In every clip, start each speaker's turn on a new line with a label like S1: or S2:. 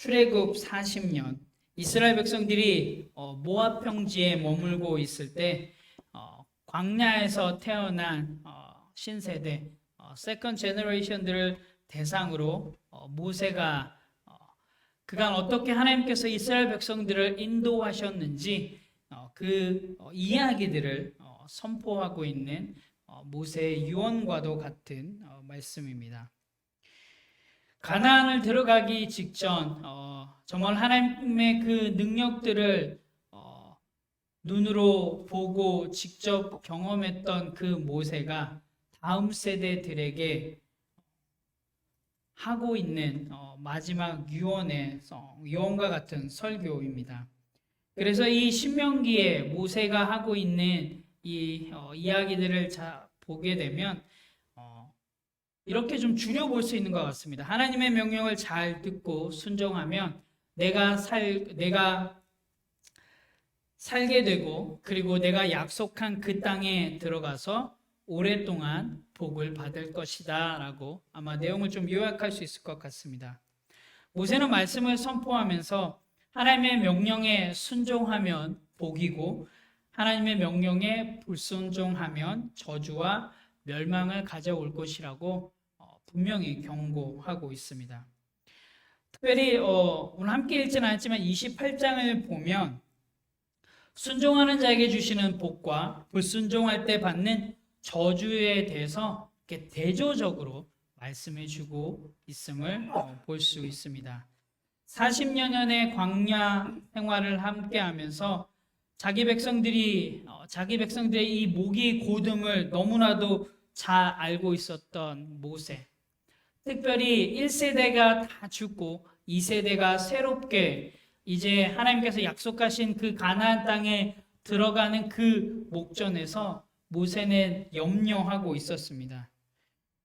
S1: 출애굽 40년 이스라엘 백성들이 모압 평지에 머물고 있을 때 광야에서 태어난 신세대 세컨 제너레이션들을 대상으로 모세가 그간 어떻게 하나님께서 이스라엘 백성들을 인도하셨는지 그 이야기들을 선포하고 있는 모세의 유언과도 같은 말씀입니다. 가나안을 들어가기 직전 정말 하나님의 그 능력들을 눈으로 보고 직접 경험했던 그 모세가 다음 세대들에게 하고 있는 마지막 유언과 같은 설교입니다. 그래서 이 신명기에 모세가 하고 있는 이 이야기들을 보게 되면 이렇게 좀 줄여볼 수 있는 것 같습니다. 하나님의 명령을 잘 듣고 순종하면 내가 살게 되고 그리고 내가 약속한 그 땅에 들어가서 오랫동안 복을 받을 것이다 라고 아마 내용을 좀 요약할 수 있을 것 같습니다. 모세는 말씀을 선포하면서 하나님의 명령에 순종하면 복이고 하나님의 명령에 불순종하면 저주와 멸망을 가져올 것이라고 분명히 경고하고 있습니다. 특별히 오늘 함께 읽지는 않았지만 28장을 보면 순종하는 자에게 주시는 복과 불순종할 때 받는 저주에 대해서 이렇게 대조적으로 말씀해 주고 있음을 볼 수 있습니다. 40년의 광야 생활을 함께 하면서 자기 백성들의 이 목이 고듦을 너무나도 잘 알고 있었던 모세. 특별히 1세대가 다 죽고 2세대가 새롭게 이제 하나님께서 약속하신 그 가나안 땅에 들어가는 그 목전에서 모세는 염려하고 있었습니다.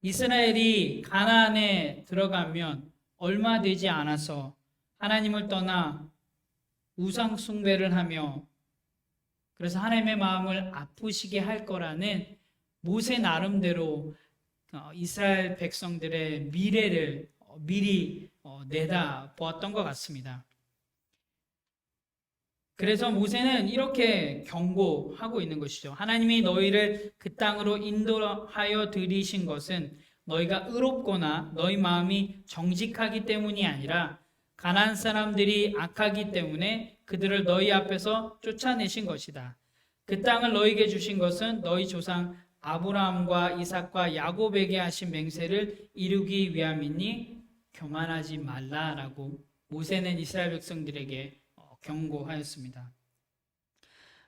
S1: 이스라엘이 가나안에 들어가면 얼마 되지 않아서 하나님을 떠나 우상 숭배를 하며 그래서 하나님의 마음을 아프시게 할 거라는 모세 나름대로 이스라엘 백성들의 미래를 미리 내다보았던 것 같습니다. 그래서 모세는 이렇게 경고하고 있는 것이죠. 하나님이 너희를 그 땅으로 인도하여 들이신 것은 너희가 의롭거나 너희 마음이 정직하기 때문이 아니라 가나안 사람들이 악하기 때문에 그들을 너희 앞에서 쫓아내신 것이다. 그 땅을 너희에게 주신 것은 너희 조상 아브라함과 이삭과 야곱에게 하신 맹세를 이루기 위함이니 교만하지 말라라고 모세는 이스라엘 백성들에게 경고하였습니다.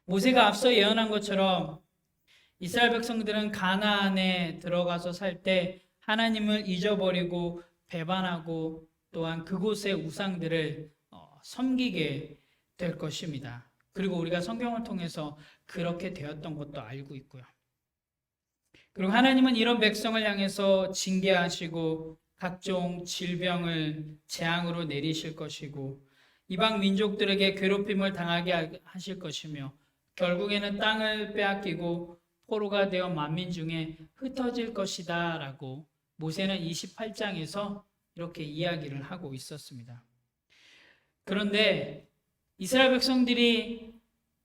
S1: 모세가 앞서 예언한 것처럼 이스라엘 백성들은 가나안에 들어가서 살 때 하나님을 잊어버리고 배반하고 또한 그곳의 우상들을 섬기게 될 것입니다. 그리고 우리가 성경을 통해서 그렇게 되었던 것도 알고 있고요. 그리고 하나님은 이런 백성을 향해서 징계하시고 각종 질병을 재앙으로 내리실 것이고 이방 민족들에게 괴롭힘을 당하게 하실 것이며 결국에는 땅을 빼앗기고 포로가 되어 만민 중에 흩어질 것이다 라고 모세는 28장에서 이렇게 이야기를 하고 있었습니다. 그런데 이스라엘 백성들이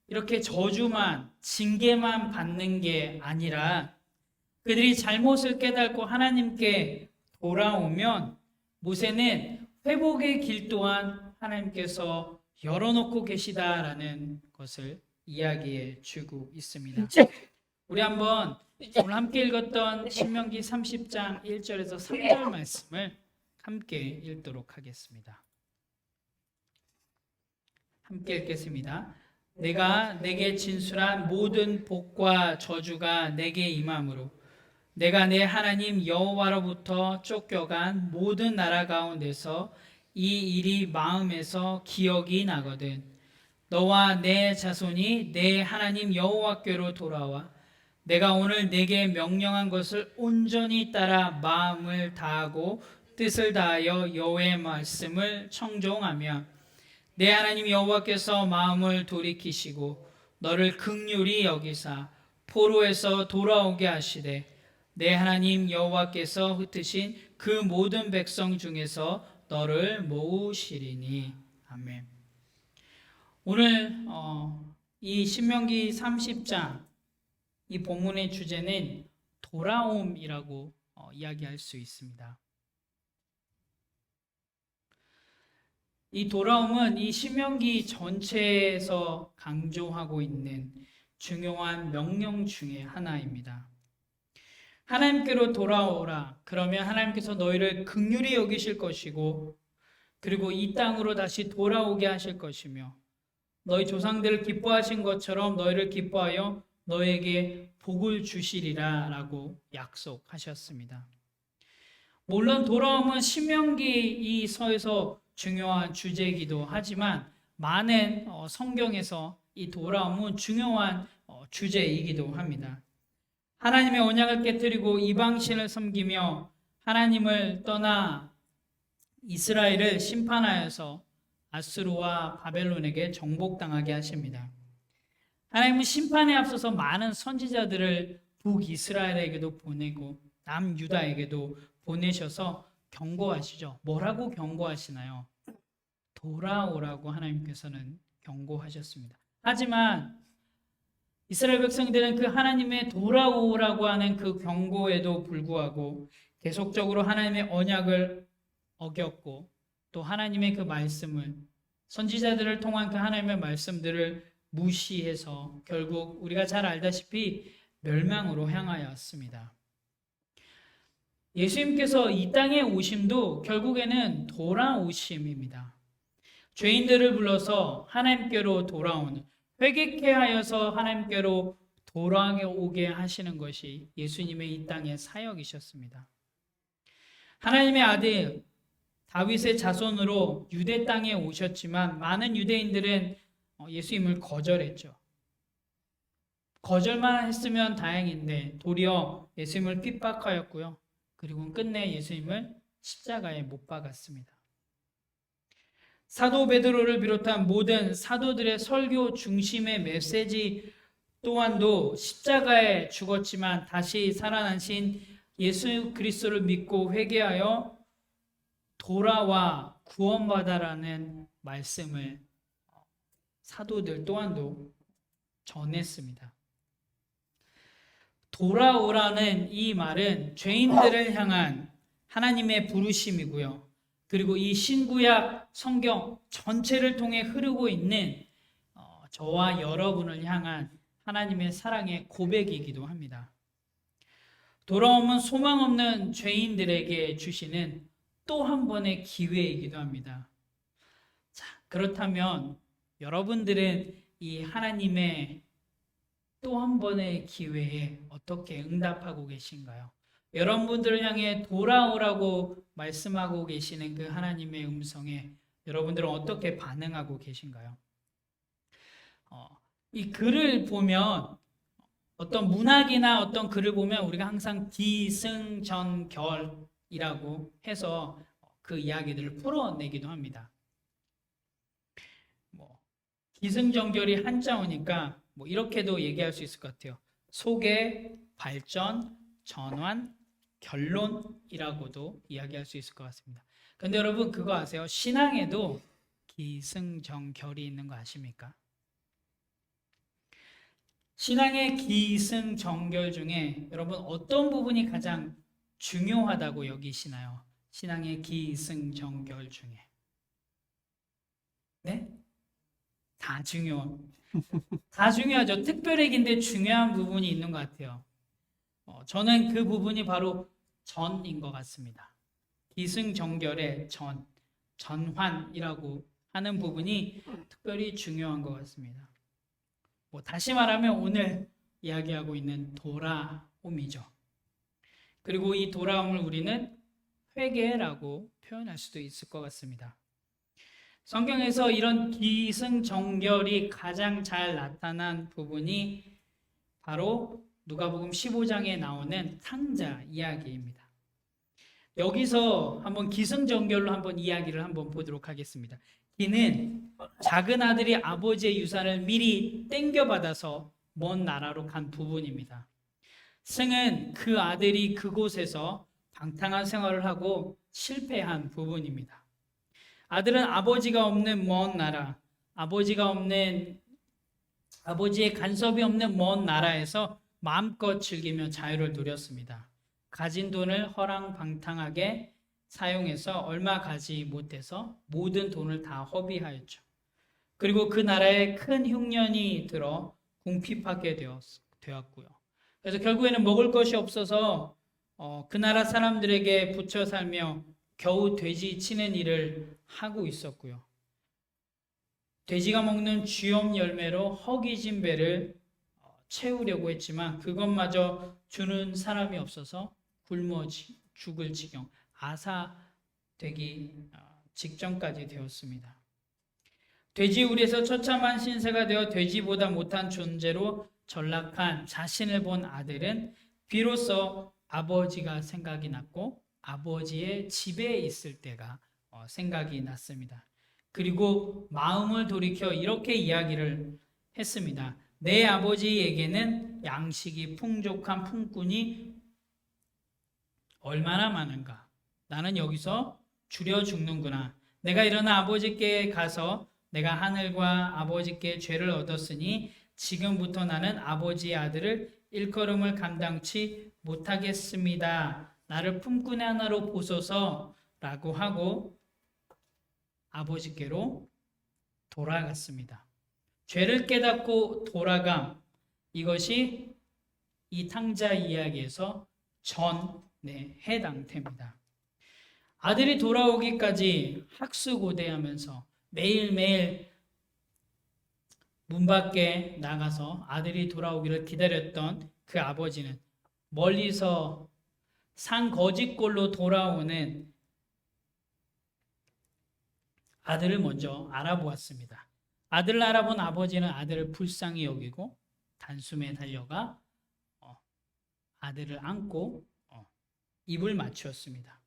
S1: 이렇게 저주만 징계만 받는 게 아니라 그들이 잘못을 깨닫고 하나님께 돌아오면 모세는 회복의 길 또한 하나님께서 열어놓고 계시다라는 것을 이야기해 주고 있습니다. 우리 한번 오늘 함께 읽었던 신명기 30장 1절에서 3절 말씀을 함께 읽도록 하겠습니다. 함께 읽겠습니다. 내가 내게 진술한 모든 복과 저주가 내게 임함으로 내가 내 하나님 여호와로부터 쫓겨간 모든 나라 가운데서 이 일이 마음에서 기억이 나거든 너와 내 자손이 내 하나님 여호와께로 돌아와 내가 오늘 내게 명령한 것을 온전히 따라 마음을 다하고 뜻을 다하여 여호와의 말씀을 청종하며 내 하나님 여호와께서 마음을 돌이키시고 너를 긍휼히 여기사 포로에서 돌아오게 하시되 내 하나님 여호와께서 흩으신 그 모든 백성 중에서 너를 모으시리니. 아멘. 오늘 이 신명기 30장 이 본문의 주제는 돌아옴이라고 이야기할 수 있습니다. 이 돌아옴은 이 신명기 전체에서 강조하고 있는 중요한 명령 중에 하나입니다. 하나님께로 돌아오라. 그러면 하나님께서 너희를 긍휼히 여기실 것이고, 그리고 이 땅으로 다시 돌아오게 하실 것이며, 너희 조상들을 기뻐하신 것처럼 너희를 기뻐하여 너에게 복을 주시리라 라고 약속하셨습니다. 물론 돌아옴은 신명기 이 서에서 중요한 주제이기도 하지만 많은 성경에서 이 돌아옴은 중요한 주제이기도 합니다. 하나님의 언약을 깨뜨리고 이방신을 섬기며 하나님을 떠나 이스라엘을 심판하여서 아수르와 바벨론에게 정복당하게 하십니다. 하나님은 심판에 앞서서 많은 선지자들을 북이스라엘에게도 보내고 남유다에게도 보내셔서 경고하시죠. 뭐라고 경고하시나요? 돌아오라고 하나님께서는 경고하셨습니다. 하지만 이스라엘 백성들은 그 하나님의 돌아오라고 하는 그 경고에도 불구하고 계속적으로 하나님의 언약을 어겼고 또 하나님의 그 말씀을 선지자들을 통한 그 하나님의 말씀들을 무시해서 결국 우리가 잘 알다시피 멸망으로 향하였습니다. 예수님께서 이 땅에 오심도 결국에는 돌아오심입니다. 죄인들을 불러서 하나님께로 돌아오는, 회개케 하여서 하나님께로 돌아오게 하시는 것이 예수님의 이 땅의 사역이셨습니다. 하나님의 아들 다윗의 자손으로 유대 땅에 오셨지만 많은 유대인들은 예수님을 거절했죠. 거절만 했으면 다행인데 도리어 예수님을 핍박하였고요. 그리고 끝내 예수님을 십자가에 못 박았습니다. 사도 베드로를 비롯한 모든 사도들의 설교 중심의 메시지 또한도 십자가에 죽었지만 다시 살아나신 예수 그리스도를 믿고 회개하여 돌아와 구원받아라는 말씀을 사도들 또한도 전했습니다. 돌아오라는 이 말은 죄인들을 향한 하나님의 부르심이고요. 그리고 이 신구약 성경 전체를 통해 흐르고 있는 저와 여러분을 향한 하나님의 사랑의 고백이기도 합니다. 돌아오면 소망 없는 죄인들에게 주시는 또 한 번의 기회이기도 합니다. 자, 그렇다면 여러분들은 이 하나님의 또 한 번의 기회에 어떻게 응답하고 계신가요? 여러분들을 향해 돌아오라고 말씀하고 계시는 그 하나님의 음성에 여러분들은 어떻게 반응하고 계신가요? 이 글을 보면 어떤 문학이나 어떤 글을 보면 우리가 항상 기승전결이라고 해서 그 이야기들을 풀어내기도 합니다. 기승전결이 한자어니까 이렇게도 얘기할 수 있을 것 같아요. 소개, 발전, 전환, 결론이라고도 이야기할 수 있을 것 같습니다. 근데 여러분 그거 아세요? 신앙에도 기승전결이 있는 거 아십니까? 신앙의 기승전결 중에 여러분 어떤 부분이 가장 중요하다고 여기시나요? 신앙의 기승전결 중에. 네? 다 중요하죠. 특별하긴데 중요한 부분이 있는 것 같아요. 저는 그 부분이 바로 전인 것 같습니다. 기승전결의 전환이라고 하는 부분이 특별히 중요한 것 같습니다. 다시 말하면 오늘 이야기하고 있는 돌아옴이죠. 그리고 이 돌아옴을 우리는 회개라고 표현할 수도 있을 것 같습니다. 성경에서 이런 기승전결이 가장 잘 나타난 부분이 바로 누가복음 15장에 나오는 탕자 이야기입니다. 여기서 한번 기승전결로 한번 이야기를 한번 보도록 하겠습니다. 기는 작은 아들이 아버지의 유산을 미리 땡겨받아서 먼 나라로 간 부분입니다. 승은 그 아들이 그곳에서 방탕한 생활을 하고 실패한 부분입니다. 아들은 아버지가 없는 먼 나라, 아버지의 간섭이 없는 먼 나라에서 마음껏 즐기며 자유를 누렸습니다. 가진 돈을 허랑방탕하게 사용해서 얼마 가지 못해서 모든 돈을 다 허비하였죠. 그리고 그 나라에 큰 흉년이 들어 궁핍하게 되었고요. 그래서 결국에는 먹을 것이 없어서 그 나라 사람들에게 부쳐 살며 겨우 돼지 치는 일을 하고 있었고요. 돼지가 먹는 쥐염 열매로 허기진 배를 채우려고 했지만 그것마저 주는 사람이 없어서 굶어 죽을 지경, 아사되기 직전까지 되었습니다. 돼지우리에서 처참한 신세가 되어 돼지보다 못한 존재로 전락한 자신을 본 아들은 비로소 아버지가 생각이 났고 아버지의 집에 있을 때가 생각이 났습니다. 그리고 마음을 돌이켜 이렇게 이야기를 했습니다. 내 아버지에게는 양식이 풍족한 품꾼이 얼마나 많은가. 나는 여기서 줄여 죽는구나. 내가 일어나 아버지께 가서 내가 하늘과 아버지께 죄를 얻었으니 지금부터 나는 아버지의 아들을 일컬음을 감당치 못하겠습니다. 나를 품꾼의 하나로 보소서라고 하고 아버지께로 돌아갔습니다. 죄를 깨닫고 돌아감, 이것이 이 탕자 이야기에서 전에 해당됩니다. 아들이 돌아오기까지 학수고대하면서 매일매일 문 밖에 나가서 아들이 돌아오기를 기다렸던 그 아버지는 멀리서 산 거짓골로 돌아오는 아들을 먼저 알아보았습니다. 아들을 알아본 아버지는 아들을 불쌍히 여기고 단숨에 달려가 아들을 안고 입을 맞추었습니다.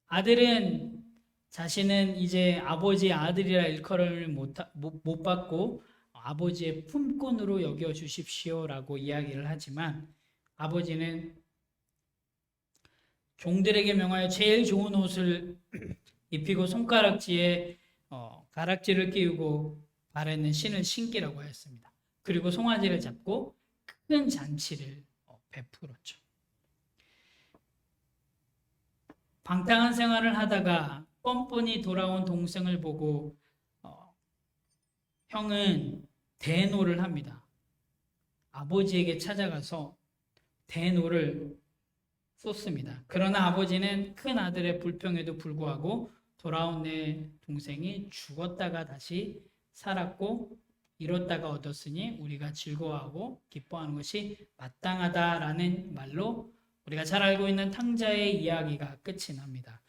S1: 아들은 자신은 이제 아버지의 아들이라 일컬음을 못 받고 아버지의 품꾼으로 여겨주십시오라고 이야기를 하지만 아버지는 종들에게 명하여 제일 좋은 옷을 입히고 손가락지에 가락지를 끼우고 발에는 신을 신기라고 하였습니다. 그리고 송아지를 잡고 큰 잔치를 베풀었죠. 방탕한 생활을 하다가 뻔뻔히 돌아온 동생을 보고 형은 대노를 합니다. 아버지에게 찾아가서 대노를 쏟습니다. 그러나 아버지는 큰 아들의 불평에도 불구하고 돌아온 내 동생이 죽었다가 다시 살았고 잃었다가 얻었으니 우리가 즐거워하고 기뻐하는 것이 마땅하다라는 말로 우리가 잘 알고 있는 탕자의 이야기가 끝이 납니다.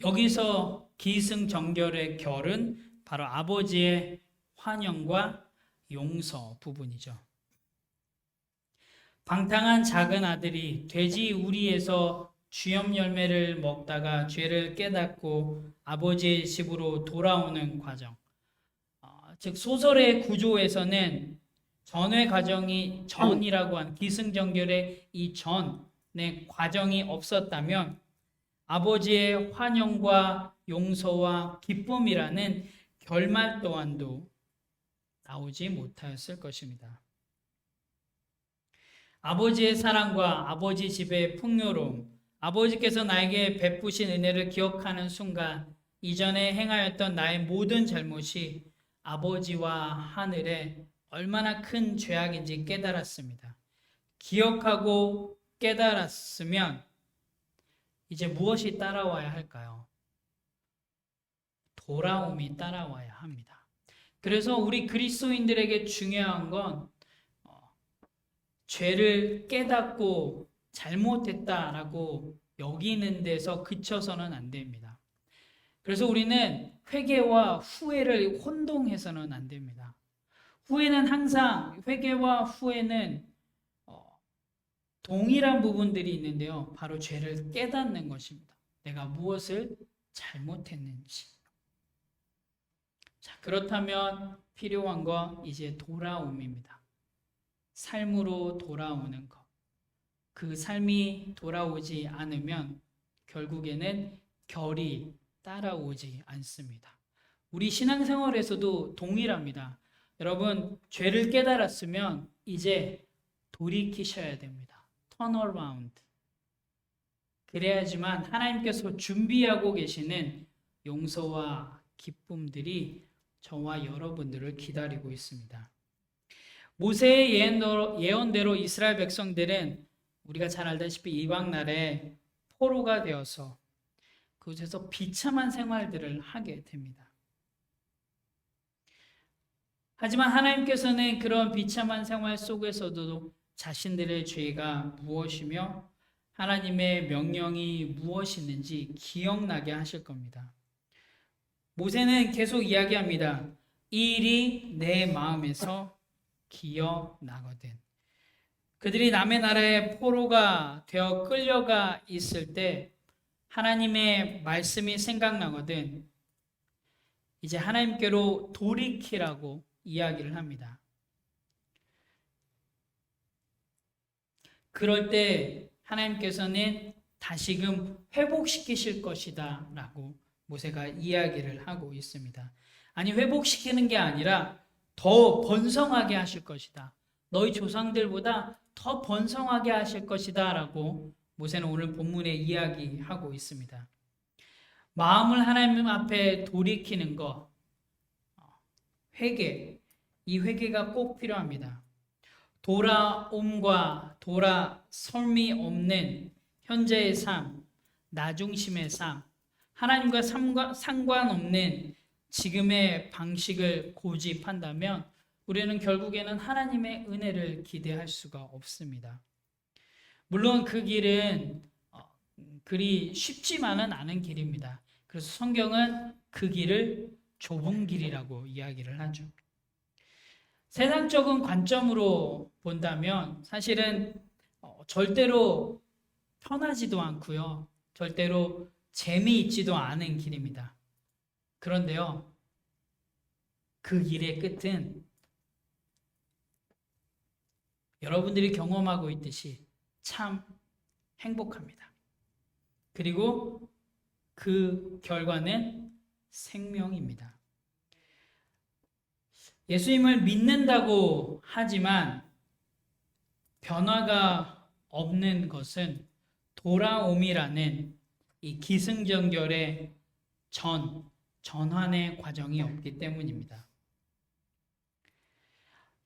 S1: 여기서 기승전결의 결은 바로 아버지의 환영과 용서 부분이죠. 방탕한 작은 아들이 돼지 우리에서 쥐염 열매를 먹다가 죄를 깨닫고 아버지의 집으로 돌아오는 과정. 즉 소설의 구조에서는 전의 과정이 전이라고 한 기승전결의 이 전의 과정이 없었다면 아버지의 환영과 용서와 기쁨이라는 결말 또한도 나오지 못하였을 것입니다. 아버지의 사랑과 아버지 집의 풍요로움, 아버지께서 나에게 베푸신 은혜를 기억하는 순간 이전에 행하였던 나의 모든 잘못이 아버지와 하늘에 얼마나 큰 죄악인지 깨달았습니다. 기억하고 깨달았으면 이제 무엇이 따라와야 할까요? 돌아옴이 따라와야 합니다. 그래서 우리 그리스도인들에게 중요한 건 죄를 깨닫고 잘못했다라고 여기는 데서 그쳐서는 안 됩니다. 그래서 우리는 회개와 후회를 혼동해서는 안 됩니다. 후회는 항상 회개와 후회는 동일한 부분들이 있는데요. 바로 죄를 깨닫는 것입니다. 내가 무엇을 잘못했는지. 자, 그렇다면 필요한 건 이제 돌아옴입니다. 삶으로 돌아오는 것. 그 삶이 돌아오지 않으면 결국에는 결이 따라오지 않습니다. 우리 신앙생활에서도 동일합니다. 여러분, 죄를 깨달았으면 이제 돌이키셔야 됩니다. turn around. 그래야지만 하나님께서 준비하고 계시는 용서와 기쁨들이 저와 여러분들을 기다리고 있습니다. 모세의 예언대로 이스라엘 백성들은 우리가 잘 알다시피 이방날에 포로가 되어서 그곳에서 비참한 생활들을 하게 됩니다. 하지만 하나님께서는 그런 비참한 생활 속에서도 자신들의 죄가 무엇이며 하나님의 명령이 무엇이는지 기억나게 하실 겁니다. 모세는 계속 이야기합니다. 이 일이 내 마음에서 기억나거든. 그들이 남의 나라에 포로가 되어 끌려가 있을 때 하나님의 말씀이 생각나거든. 이제 하나님께로 돌이키라고 이야기를 합니다. 그럴 때 하나님께서는 다시금 회복시키실 것이다 라고 모세가 이야기를 하고 있습니다. 아니, 회복시키는 게 아니라 더 번성하게 하실 것이다. 너희 조상들보다 더 번성하게 하실 것이다 라고 모세는 오늘 본문에 이야기하고 있습니다. 마음을 하나님 앞에 돌이키는 것, 회개, 이 회개가 꼭 필요합니다. 돌아옴과 돌아섬이 없는 현재의 삶, 나중심의 삶, 하나님과 상관없는 지금의 방식을 고집한다면 우리는 결국에는 하나님의 은혜를 기대할 수가 없습니다. 물론 그 길은 그리 쉽지만은 않은 길입니다. 그래서 성경은 그 길을 좁은 길이라고 이야기를 하죠. 세상적인 관점으로 본다면 사실은 절대로 편하지도 않고요. 절대로 재미있지도 않은 길입니다. 그런데요, 그 길의 끝은 여러분들이 경험하고 있듯이 참 행복합니다. 그리고 그 결과는 생명입니다. 예수님을 믿는다고 하지만 변화가 없는 것은 돌아옴이라는 이 기승전결의 전환의 과정이 없기 때문입니다.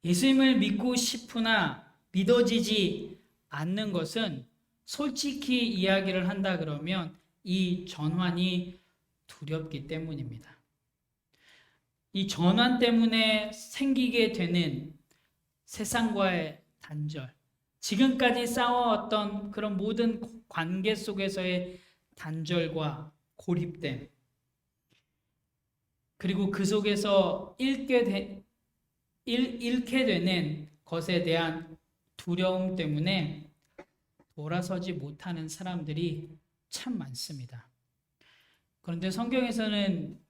S1: 예수님을 믿고 싶으나 믿어지지 않는 것은 솔직히 이야기를 한다 그러면 이 전환이 두렵기 때문입니다. 이 전환 때문에 생기게 되는 세상과의 단절, 지금까지 쌓아왔던 그런 모든 관계 속에서의 단절과 고립됨, 그리고 그 속에서 잃게 되는 것에 대한 두려움 때문에 돌아서지 못하는 사람들이 참 많습니다. 그런데 성경에서는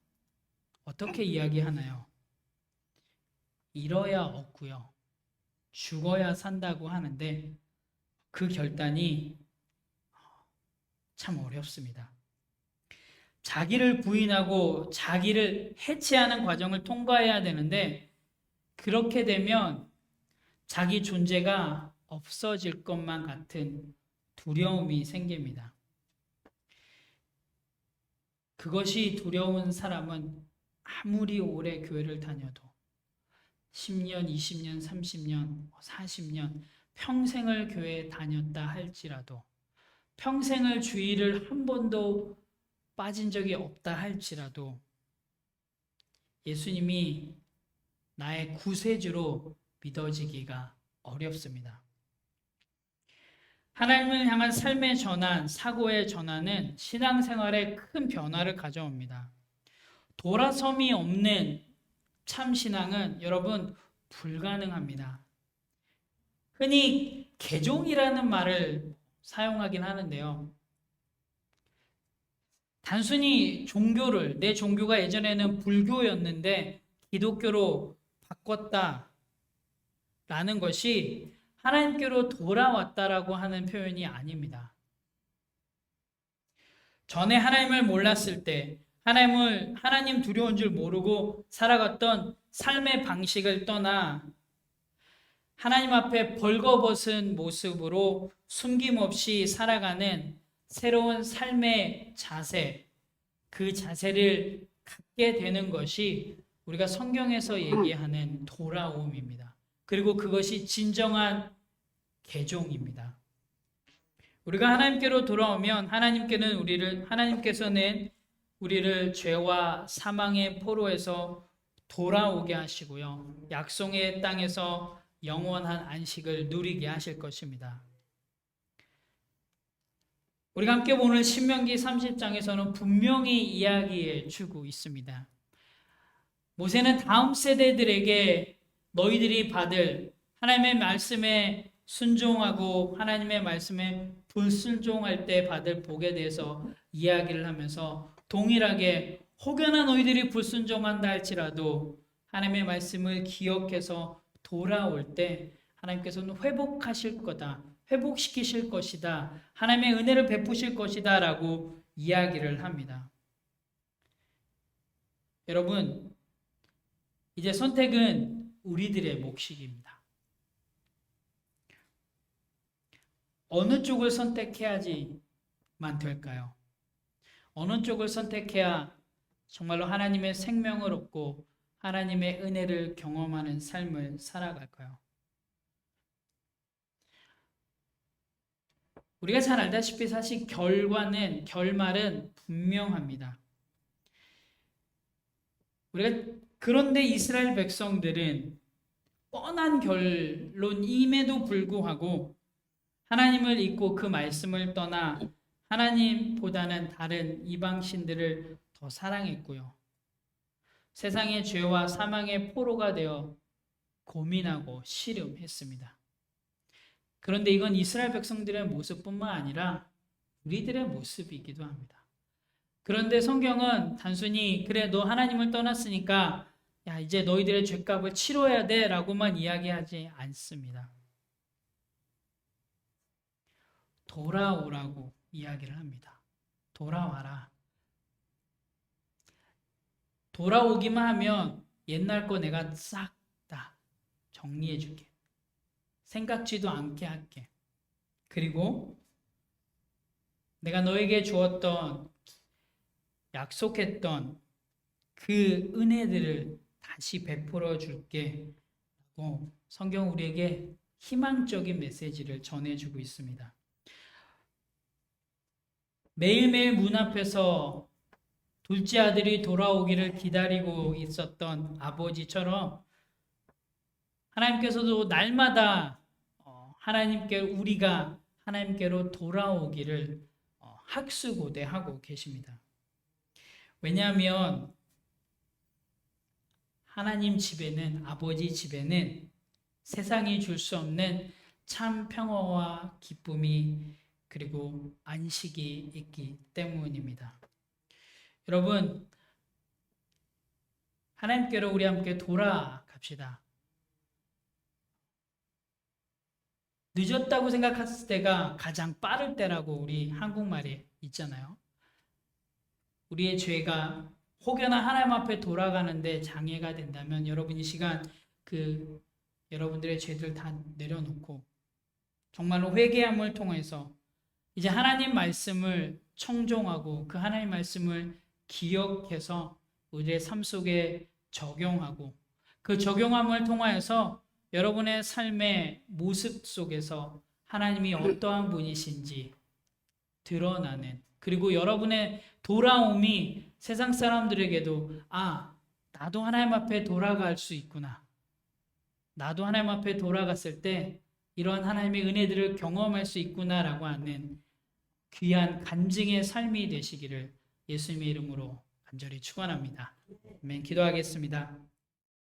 S1: 어떻게 이야기하나요? 잃어야 얻고요, 죽어야 산다고 하는데 그 결단이 참 어렵습니다. 자기를 부인하고 자기를 해체하는 과정을 통과해야 되는데 그렇게 되면 자기 존재가 없어질 것만 같은 두려움이 생깁니다. 그것이 두려운 사람은 아무리 오래 교회를 다녀도 10년, 20년, 30년, 40년 평생을 교회에 다녔다 할지라도 평생을 주일을 한 번도 빠진 적이 없다 할지라도 예수님이 나의 구세주로 믿어지기가 어렵습니다. 하나님을 향한 삶의 전환, 사고의 전환은 신앙생활에 큰 변화를 가져옵니다. 돌아섬이 없는 참신앙은 여러분 불가능합니다. 흔히 개종이라는 말을 사용하긴 하는데요. 단순히 종교를, 내 종교가 예전에는 불교였는데 기독교로 바꿨다라는 것이 하나님께로 돌아왔다라고 하는 표현이 아닙니다. 전에 하나님을 몰랐을 때 하나님 두려운 줄 모르고 살아갔던 삶의 방식을 떠나 하나님 앞에 벌거벗은 모습으로 숨김없이 살아가는 새로운 삶의 자세, 그 자세를 갖게 되는 것이 우리가 성경에서 얘기하는 돌아옴입니다. 그리고 그것이 진정한 개종입니다. 우리가 하나님께로 돌아오면 하나님께서는 우리를 죄와 사망의 포로에서 돌아오게 하시고요. 약속의 땅에서 영원한 안식을 누리게 하실 것입니다. 우리가 함께 보는 신명기 30장에서는 분명히 이야기해 주고 있습니다. 모세는 다음 세대들에게 너희들이 받을 하나님의 말씀에 순종하고 하나님의 말씀에 불순종할 때 받을 복에 대해서 이야기를 하면서 동일하게 혹여나 너희들이 불순종한다 할지라도 하나님의 말씀을 기억해서 돌아올 때 하나님께서는 회복하실 거다. 회복시키실 것이다. 하나님의 은혜를 베푸실 것이다. 라고 이야기를 합니다. 여러분, 이제 선택은 우리들의 몫입니다. 어느 쪽을 선택해야지만 될까요? 어느 쪽을 선택해야 정말로 하나님의 생명을 얻고 하나님의 은혜를 경험하는 삶을 살아갈까요? 우리가 잘 알다시피 사실 결말은 분명합니다. 그런데 이스라엘 백성들은 뻔한 결론임에도 불구하고 하나님을 잊고 그 말씀을 떠나 하나님보다는 다른 이방신들을 더 사랑했고요. 세상의 죄와 사망의 포로가 되어 고민하고 씨름했습니다. 그런데 이건 이스라엘 백성들의 모습뿐만 아니라 우리들의 모습이기도 합니다. 그런데 성경은 단순히 그래 너 하나님을 떠났으니까 야 이제 너희들의 죄값을 치러야 돼 라고만 이야기하지 않습니다. 돌아오라고 이야기를 합니다. 돌아와라. 돌아오기만 하면 옛날 거 내가 싹 다 정리해 줄게. 생각지도 않게 할게. 그리고 내가 너에게 주었던 약속했던 그 은혜들을 다시 베풀어 줄게. 라고 성경 우리에게 희망적인 메시지를 전해주고 있습니다. 매일매일 문 앞에서 둘째 아들이 돌아오기를 기다리고 있었던 아버지처럼 하나님께서도 날마다 우리가 하나님께로 돌아오기를 학수고대하고 계십니다. 왜냐하면 하나님 집에는 아버지 집에는 세상이 줄 수 없는 참 평화와 기쁨이 그리고 안식이 있기 때문입니다. 여러분, 하나님께로 우리 함께 돌아갑시다. 늦었다고 생각했을 때가 가장 빠를 때라고 우리 한국말에 있잖아요. 우리의 죄가 혹여나 하나님 앞에 돌아가는데 장애가 된다면 여러분 이 시간 여러분들의 죄들 다 내려놓고 정말로 회개함을 통해서 이제 하나님 말씀을 청종하고 그 하나님 말씀을 기억해서 우리의 삶 속에 적용하고 그 적용함을 통하여서 여러분의 삶의 모습 속에서 하나님이 어떠한 분이신지 드러나는 그리고 여러분의 돌아옴이 세상 사람들에게도 나도 하나님 앞에 돌아갈 수 있구나. 나도 하나님 앞에 돌아갔을 때 이러한 하나님의 은혜들을 경험할 수 있구나라고 하는 귀한 간증의 삶이 되시기를 예수님의 이름으로 간절히 축원합니다. 아멘. 기도하겠습니다.